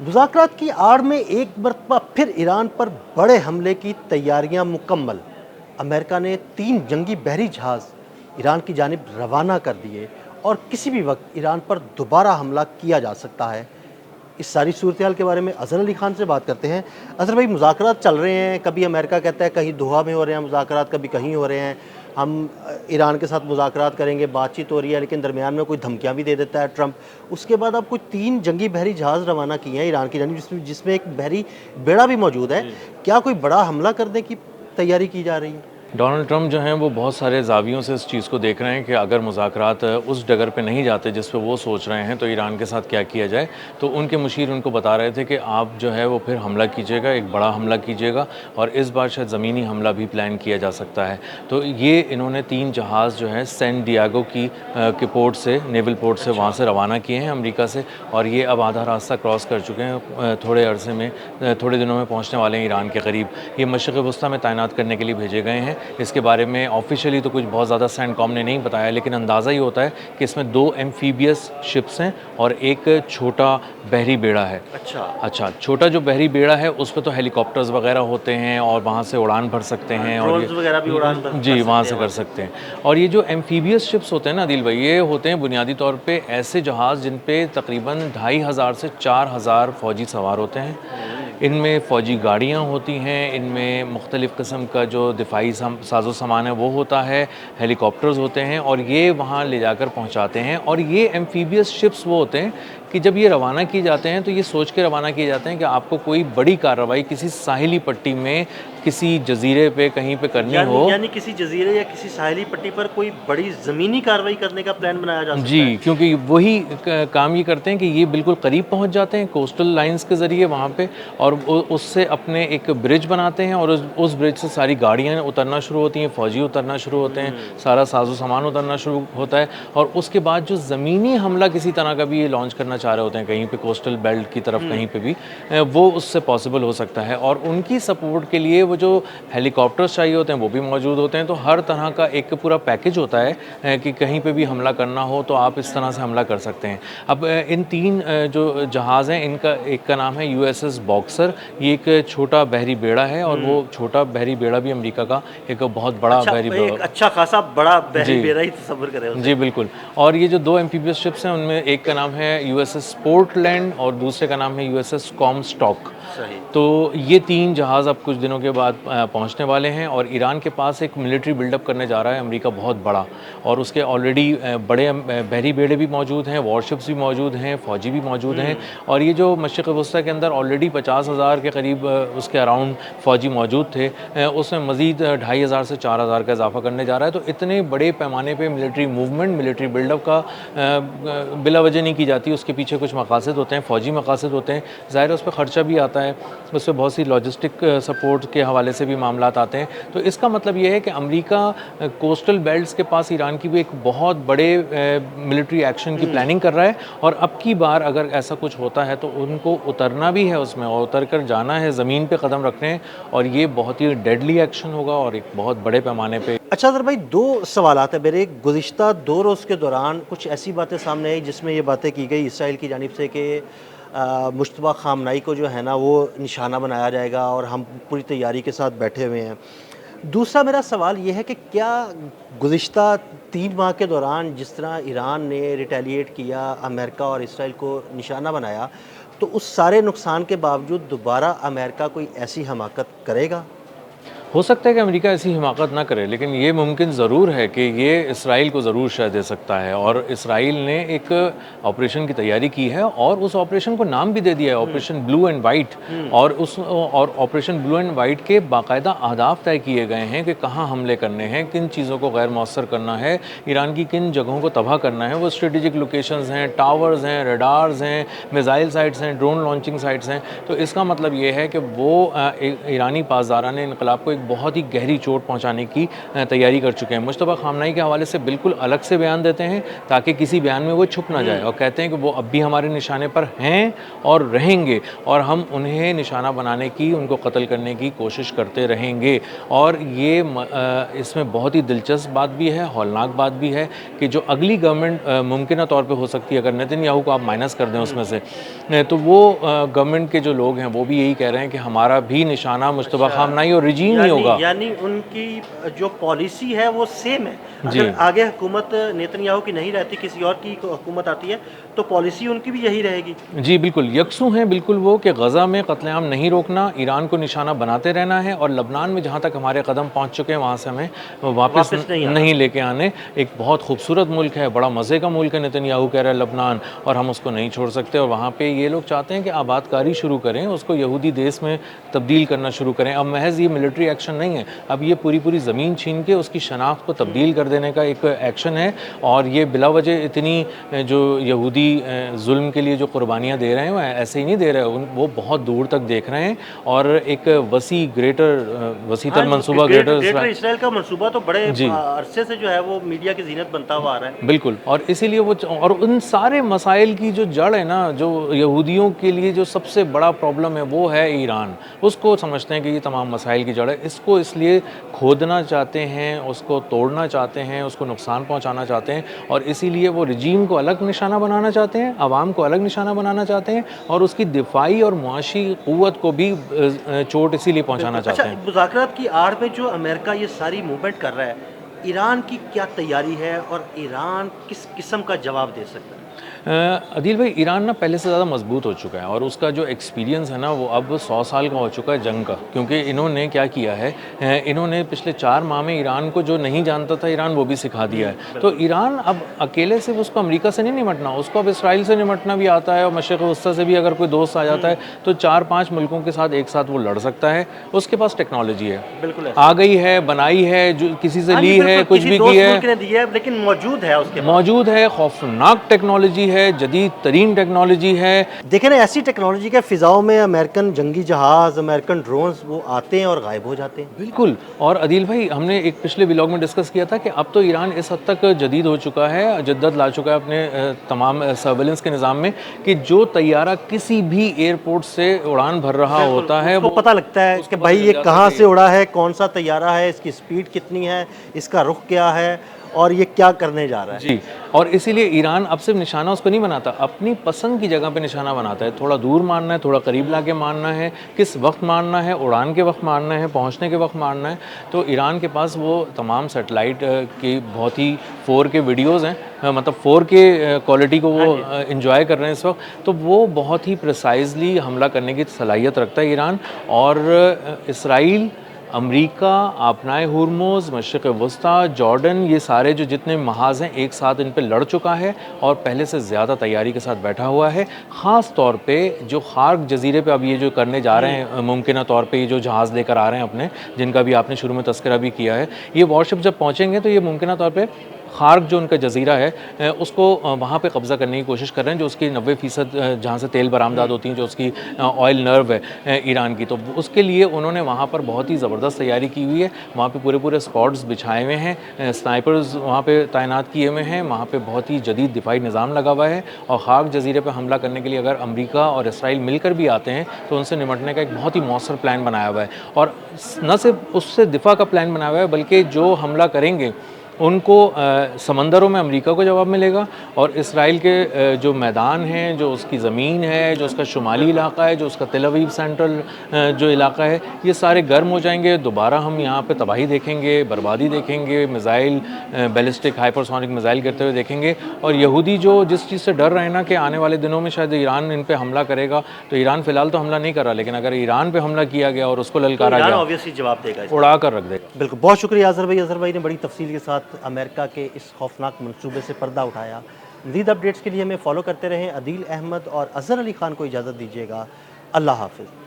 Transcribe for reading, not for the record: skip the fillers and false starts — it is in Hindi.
मुज़ाकरात की आड़ में एक मरतबा फिर ईरान पर बड़े हमले की तैयारियां मुकम्मल। अमेरिका ने 3 जंगी बहरी जहाज़ ईरान की जानिब रवाना कर दिए और किसी भी वक्त ईरान पर दोबारा हमला किया जा सकता है। इस सारी सूरत-ए-हाल के बारे में अज़हर अली खान से बात करते हैं। अज़हर भाई, मुज़ाकरात चल रहे हैं, कभी अमेरिका कहता है कहीं दोहा में हो रहे हैं मुज़ाकरात, कभी कहीं हो रहे हैं। हम ईरान के साथ मुज़ाकरात करेंगे, बातचीत हो रही है, लेकिन दरमियान में कोई धमकियाँ भी दे देता है ट्रंप। उसके बाद अब कुछ 3 जंगी बहरी जहाज़ रवाना किए हैं ईरान की जानिब, जिसमें एक बहरी बेड़ा भी मौजूद है। जी। क्या कोई बड़ा हमला करने की तैयारी की जा रही है? डोनाल्ड ट्रंप जो हैं वो बहुत सारे ज़ावियों से इस चीज़ को देख रहे हैं कि अगर मुज़ाकरात उस डगर पे नहीं जाते जिस पे वो सोच रहे हैं तो ईरान के साथ क्या किया जाए। तो उनके मुशीर उनको बता रहे थे कि आप जो है वो फिर हमला कीजिएगा, एक बड़ा हमला कीजिएगा और इस बार शायद ज़मीनी हमला भी प्लान किया जा सकता है। तो ये इन्होंने 3 जहाज़ जो हैं सैन डियागो के पोर्ट से, नेवल पोर्ट से वहाँ से रवाना किए हैं अमेरिका से, और ये अब आधा रास्ता क्रॉस कर चुके हैं। थोड़े अरसे में, थोड़े दिनों में पहुँचने वाले हैं ईरान के करीब। ये मशरिक़ वस्ता में तैनात करने के लिए भेजे गए हैं। इसके बारे में ऑफिशियली तो कुछ बहुत ज़्यादा सेंटकॉम ने नहीं बताया, लेकिन अंदाज़ा ही होता है कि इसमें 2 एम्फीबियस शिप्स हैं और एक छोटा बहरी बेड़ा है। अच्छा, छोटा जो बहरी बेड़ा है उस पे तो हेलीकॉप्टर्स वगैरह होते हैं और वहाँ से उड़ान भर सकते हैं, और ड्रोन्स वगैरह भी उड़ान भर जी, सकते वहाँ हैं से वहाँ कर सकते हैं। और ये जो एम्फीबियस शिप्स होते हैं ना आदिल भाई, ये होते हैं बुनियादी तौर पे ऐसे जहाज़ जिन पे तकरीबन 2500 से 4000 फ़ौजी सवार होते हैं। इनमें फ़ौजी गाड़ियाँ होती हैं, इनमें मुख्तलिफ़ किस्म का जो दिफ़ाई साज़ो सामान है वो होता है, हेलीकॉप्टर्स होते हैं, और ये वहाँ ले जाकर पहुँचाते हैं। और ये एम्फीबियस शिप्स वो होते हैं कि जब ये रवाना किए जाते हैं तो ये सोच के रवाना किए जाते हैं कि आपको कोई बड़ी कार्रवाई किसी साहिली पट्टी में, किसी जज़ीरे पे कहीं पे करनी हो। यानी किसी जजीरे या किसी साहिली पट्टी पर कोई बड़ी ज़मीनी कार्रवाई करने का प्लान बनाया जा सकता है। जी, क्योंकि वही काम ये करते हैं कि ये बिल्कुल करीब पहुंच जाते हैं कोस्टल लाइंस के ज़रिए वहाँ पे, और उससे अपने एक ब्रिज बनाते हैं और उस ब्रिज से सारी गाड़ियाँ उतरना शुरू होती हैं, फ़ौजी उतरना शुरू होते हैं, सारा साजो सामान उतरना शुरू होता है। और उसके बाद जो ज़मीनी हमला किसी तरह का भी ये लॉन्च करना चाह रहे होते हैं कहीं पे कोस्टल बेल्ट की तरफ, कहीं पे भी, वो उससे पॉसिबल हो सकता है। और उनकी सपोर्ट के लिए वो जो हेलीकॉप्टर्स चाहिए होते हैं वो भी मौजूद होते हैं। तो हर तरह का एक पूरा पैकेज होता है कि कहीं पे भी हमला करना हो तो आप इस तरह से हमला कर सकते हैं। अब इन 3 जो जहाज़ हैं, इनका एक का नाम है यूएसएस बॉक्सर। ये एक छोटा बहरी बेड़ा है, और वो छोटा बहरी बेड़ा भी अमेरिका का एक बहुत बड़ा बहरी एक बेड़ा। अच्छा खासा बड़ा बहरी जी। बेड़ा ही तसव्वुर करें उसे। जी, बिल्कुल। और ये जो 2 एम्फीबियस शिप्स हैं उनमें एक का नाम है यूएसएस पोर्टलैंड और दूसरे का नाम है यूएसएस कॉमस्टॉक। सही। तो ये 3 जहाज़ अब कुछ दिनों के बाद पहुंचने वाले हैं, और ईरान के पास एक मिलिट्री बिल्डअप करने जा रहा है अमेरिका बहुत बड़ा, और उसके ऑलरेडी बड़े बहरी बेड़े भी मौजूद हैं, वॉरशिप्स भी मौजूद हैं, फ़ौजी भी मौजूद हैं। और ये जो मशरिक़ वस्ता के अंदर ऑलरेडी 50,000 के करीब उसके अराउंड फ़ौजी मौजूद थे, उसमें मज़ीद 2500 से 4000 का इजाफा करने जा रहा है। तो इतने बड़े पैमाने पे मिलिट्री मूवमेंट, मिलिट्री बिल्डअप का बिला वजह नहीं की जाती। उसके पीछे कुछ मकासद होते हैं, फ़ौजी मकासद होते हैं। ज़ाहिर है उस पर ख़र्चा भी आता है, उस पर बहुत सी लॉजिस्टिक सपोर्ट के हवाले से भी मामलात आते हैं। तो इसका मतलब ये है कि अमेरिका कोस्टल बेल्ट्स के पास ईरान की भी एक बहुत बड़े मिलिट्री एक्शन की प्लानिंग कर रहा है। और अब की बार अगर ऐसा कुछ होता है तो उनको उतरना भी है उसमें, और उतर कर जाना है, ज़मीन पे कदम रखने हैं, और ये बहुत ही डेडली एक्शन होगा और एक बहुत बड़े पैमाने पे। अच्छा अज़हर भाई, 2 सवालात है मेरे। गुज़िश्ता 2 रोज़ के दौरान कुछ ऐसी बातें सामने आई जिसमें ये बातें की गई इसराइल की जानिब से कि मुश्तबा ख़ामनाई को जो है ना वो निशाना बनाया जाएगा और हम पूरी तैयारी के साथ बैठे हुए हैं। दूसरा मेरा सवाल ये है कि क्या गुज़िश्ता 3 माह के दौरान जिस तरह ईरान ने रिटेलिएट किया, अमेरिका और इसराइल को निशाना बनाया, तो उस सारे नुकसान के बावजूद दोबारा अमेरिका कोई ऐसी हमाकत करेगा? हो सकता है कि अमेरिका ऐसी हिमाकत ना करे, लेकिन ये मुमकिन ज़रूर है कि ये इसराइल को ज़रूर शह दे सकता है। और इसराइल ने एक ऑपरेशन की तैयारी की है, और उस ऑपरेशन को नाम भी दे दिया है ऑपरेशन ब्लू एंड वाइट। और ऑपरेशन ब्लू एंड वाइट के बाकायदा अहदाफ तय किए गए हैं कि कहाँ हमले करने हैं, किन चीज़ों को गैर मौसर करना है, ईरान की किन जगहों को तबाह करना है। वो स्ट्रेटेजिक लोकेशंस हैं, टावर्स हैं, रडार्स हैं, मिसाइल साइट्स हैं, ड्रोन लॉन्चिंग साइट्स हैं। तो इसका मतलब ये है कि वो ईरानी पासदारान इनकलाब को एक बहुत ही गहरी चोट पहुंचाने की तैयारी कर चुके हैं। मुस्तफ़ा ख़ामनेई के हवाले से बिल्कुल अलग से बयान देते हैं ताकि किसी बयान में वो छुप ना जाए, और कहते हैं कि वो अब भी हमारे निशाने पर हैं और रहेंगे, और हम उन्हें निशाना बनाने की, उनको कत्ल करने की कोशिश करते रहेंगे। और ये इसमें बहुत ही दिलचस्प बात भी है, हौलनाक बात भी है कि जो अगली गवर्नमेंट मुमकिन तौर पे हो सकती है, अगर नेतन्याहू को आप माइनस कर दें उसमें से, तो वो गवर्नमेंट के जो लोग हैं वो भी यही कह रहे हैं कि हमारा भी निशाना मुस्तफ़ा ख़ामनेई और रिजीम नहीं होगा। यानी उनकी जो पॉलिसी है वो सेम है। जी। अगर आगे हुकूमत नेतन्याहू की नहीं रहती, किसी और की हुकूमत आती है, तो पॉलिसी उनकी भी यही रहेगी। जी बिल्कुल, यकसू हैं बिल्कुल वो कि गज़ा में कत्लेआम नहीं रोकना, ईरान को निशाना बनाते रहना है, और लबनान में जहाँ तक हमारे कदम पहुँच चुके हैं वहाँ से हमें वापस नहीं लेके आने। एक बहुत खूबसूरत मुल्क है, बड़ा मज़े का मुल्क है, नेतन्याहू कह रहा है लबनान, और हम उसको नहीं छोड़ सकते। और वहाँ पे ये लोग चाहते हैं कि आबादकारी शुरू करें, उसको यहूदी देश में तब्दील करना शुरू करें। अब महज ये मिलिट्री एक्शन नहीं है, अब ये पूरी पूरी ज़मीन छीन के उसकी शनाख्त को तब्दील कर देने का एक एक्शन है। और ये बिलावजह इतनी जो यहूदी जुल्म के लिए जो कुर्बानियाँ दे रहे हैं वो ऐसे ही नहीं दे रहे, वो बहुत दूर तक देख रहे हैं, और एक वसी तर मनसूबा ग्रेटर इसराइल का मनसूबा तो बड़े अरसे से जो है वो मीडिया की जीनत बनता हुआ आ रहा है। बिल्कुल, और इसीलिए वो, और उन सारे मसाइल की जो जड़ है ना, जो यहूदियों के लिए जो सबसे बड़ा प्रॉब्लम है वो है ईरान। उसको समझते हैं कि ये तमाम मसाइल की जड़ है, इसको इसलिए खोदना चाहते हैं, उसको तोड़ना चाहते हैं, उसको नुकसान पहुंचाना चाहते हैं, और इसीलिए वो रिजीम को अलग निशाना बनाना चाहते हैं, आवाम को अलग निशाना बनाना चाहते हैं, और उसकी दिफाई और मुआशी क़ुव्वत को भी चोट इसीलिए पहुंचाना चाहते हैं। मुज़ाकरात की आड़ में जो अमेरिका ये सारी मूवमेंट कर रहा है, ईरान की क्या तैयारी है और ईरान किस किस्म का जवाब दे सकता है? अदील भाई, ईरान ना पहले से ज़्यादा मजबूत हो चुका है, और उसका जो एक्सपीरियंस है ना वो अब 100 साल का हो चुका है जंग का। क्योंकि इन्होंने क्या किया है, इन्होंने पिछले 4 माह में ईरान को जो नहीं जानता था ईरान, वो भी सिखा दिया है। तो ईरान अब अकेले से उसको अमेरिका से नहीं निमटना, उसको अब इसराइल से निमटना भी आता है, और मशरिक़ वस्ता से भी अगर कोई दोस्त आ जाता है तो 4-5 मुल्कों के साथ एक साथ वो लड़ सकता है। उसके पास टेक्नोलॉजी है, बिल्कुल आ गई है, बनाई है, जो किसी से ली है, कुछ भी की है, लेकिन मौजूद है, उसके मौजूद है। खौफनाक टेक्नोलॉजी है, जदीद तरीन टेक्नोलॉजी है। देखें ना, ऐसी टेक्नोलॉजी के फ़िज़ाओं में अमेरिकन जंगी जहाज़, अमेरिकन ड्रोन्स वो आते हैं और गायब हो जाते हैं। बिल्कुल। और अदील भाई, हमने एक पिछले व्लॉग में डिस्कस किया था कि अब तो ईरान इस हद तक जदीद हो चुका है, जद्दत ला चुका है अपने तमाम सर्वेलेंस के निज़ाम में, कि जो तैयारा किसी भी एयरपोर्ट से उड़ान भर रहा होता है, वो पता लगता है कि भाई ये कहाँ से उड़ा है, कौन सा तैयारा है, इसकी स्पीड कितनी है, इसका रुख क्या है, और ये क्या करने जा रहा है। जी, और इसीलिए ईरान अब सिर्फ निशाना उसको नहीं बनाता, अपनी पसंद की जगह पे निशाना बनाता है। थोड़ा दूर मारना है, थोड़ा करीब लाके मारना है, किस वक्त मारना है, उड़ान के वक्त मारना है, पहुंचने के वक्त मारना है। तो ईरान के पास वो तमाम सेटेलाइट की बहुत ही 4K वीडियोज़ हैं, मतलब 4K क्वालिटी को वो इंजॉय कर रहे हैं इस वक्त। तो वो बहुत ही प्रिसाइजली हमला करने की सलाहियत रखता है ईरान। और इसराइल, अमेरिका, आपनाए हुर्मुज़, मशरिक़ वस्ता, जॉर्डन, ये सारे जो जितने महाज़ हैं एक साथ इन पे लड़ चुका है, और पहले से ज़्यादा तैयारी के साथ बैठा हुआ है। ख़ास तौर पे जो खार्क जजीरे पे अब ये जो करने जा रहे हैं, मुमकिन तौर पे ये जो जहाज़ लेकर आ रहे हैं अपने, जिनका भी आपने शुरू में तस्करा भी किया है, ये वॉरशिप जब पहुँचेंगे तो ये मुमकिन तौर पर खार्क जो उनका जजीरा है उसको वहाँ पे कब्ज़ा करने की कोशिश कर रहे हैं, जो उसकी 90% जहाँ से तेल बरामदात होती हैं, जो उसकी ऑयल नर्व है ईरान की। तो उसके लिए उन्होंने वहाँ पर बहुत ही ज़बरदस्त तैयारी की हुई है। वहाँ पे पूरे पूरे स्क्वाड्स बिछाए हुए हैं, स्नाइपर्स वहाँ पे तैनात किए हुए हैं, वहाँ पे बहुत ही जदीद दिफाई निज़ाम लगा हुआ है। और खार्क जजीरे पर हमला करने के लिए अगर अमेरिका और इसराइल मिलकर भी आते हैं तो उनसे निपटने का एक बहुत ही मौसर प्लान बनाया हुआ है। और न सिर्फ उससे दिफा का प्लान बनाया हुआ है, बल्कि जो हमला करेंगे उनको समंदरों में अमेरिका को जवाब मिलेगा, और इसराइल के जो मैदान हैं, जो उसकी ज़मीन है, जो उसका शुमाली इलाका है, जो उसका तेल अवीव सेंट्रल जो इलाका है, ये सारे गर्म हो जाएंगे। दोबारा हम यहाँ पे तबाही देखेंगे, बर्बादी देखेंगे, मिज़ाइल, बैलिस्टिक हाइपरसोनिक मिज़ाइल गिरते हुए देखेंगे। और यहूदी जो जिस चीज़ से डर रहे हैं ना कि आने वाले दिनों में शायद ईरान इन पर हमला करेगा, तो ईरान फ़िलहाल तो हमला नहीं कर रहा, लेकिन अगर ईरान पर हमला किया गया और उसको ललकारा गया, ऑब्वियसली जवाब देगा, उड़ा कर रख देगा। बिल्कुल। बहुत शुक्रिया अज़हर भाई। अज़हर भाई ने बड़ी तफसील के साथ अमेरिका के इस खौफनाक मंसूबे से पर्दा उठाया। मज़ीद अपडेट्स के लिए हमें फॉलो करते रहें। अदील अहमद और अज़हर अली ख़ान को इजाज़त दीजिएगा। अल्लाह हाफ़िज़।